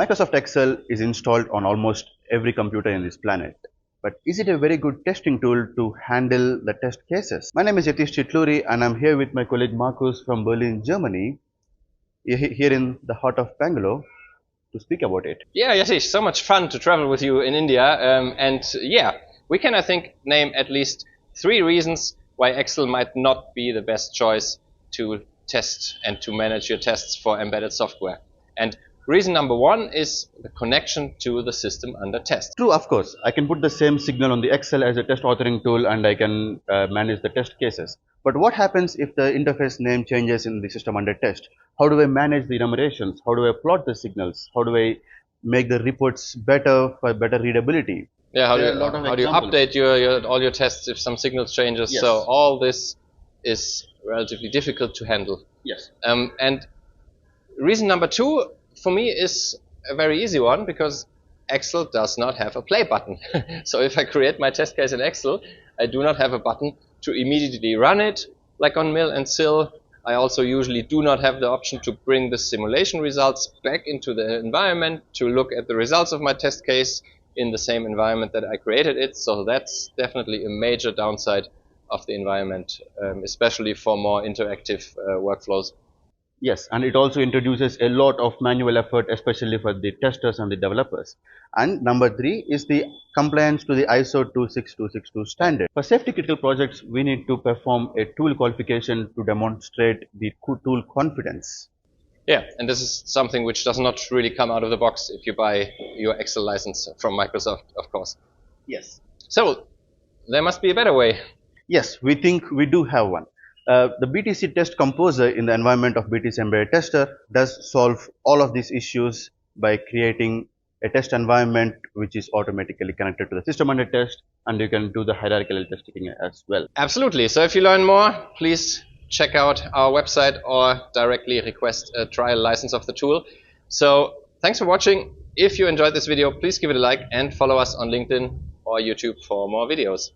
Microsoft Excel is installed on almost every computer in this planet. But is it a very good testing tool to handle the test cases? My name is Yatish and I'm here with my colleague Markus from Berlin, Germany, here in the heart of Bangalore to speak about it. Yeah, Yatish, so much fun to travel with you in India. And yeah, we can, I think, name at least 3 reasons why Excel might not be the best choice to test and to manage your tests for embedded software. And reason number 1 is the connection to the system under test. True, of course. I can put the same signal on the Excel as a test authoring tool and I can manage the test cases. But what happens if the interface name changes in the system under test? How do I manage the enumerations? How do I plot the signals? How do I make the reports better for better readability? Yeah, how do you update all your tests if some signals changes? Yes. So all this is relatively difficult to handle. Yes. And reason number 2 for me is a very easy one, because Excel does not have a play button. So if I create my test case in Excel, I do not have a button to immediately run it like on Mill and Sill. I also usually do not have the option to bring the simulation results back into the environment to look at the results of my test case in the same environment that I created it. So that's definitely a major downside of the environment, especially for more interactive workflows. Yes, and it also introduces a lot of manual effort, especially for the testers and the developers. And number 3 is the compliance to the ISO 26262 standard. For safety critical projects, we need to perform a tool qualification to demonstrate the tool confidence. Yeah, and this is something which does not really come out of the box if you buy your Excel license from Microsoft, of course. Yes. So there must be a better way. Yes, we think we do have one. The BTC Test Composer in the environment of BTC Embedded Tester does solve all of these issues by creating a test environment which is automatically connected to the system under test, and you can do the hierarchical testing as well. Absolutely. So if you learn more, please check out our website or directly request a trial license of the tool. So thanks for watching. If you enjoyed this video, please give it a like and follow us on LinkedIn or YouTube for more videos.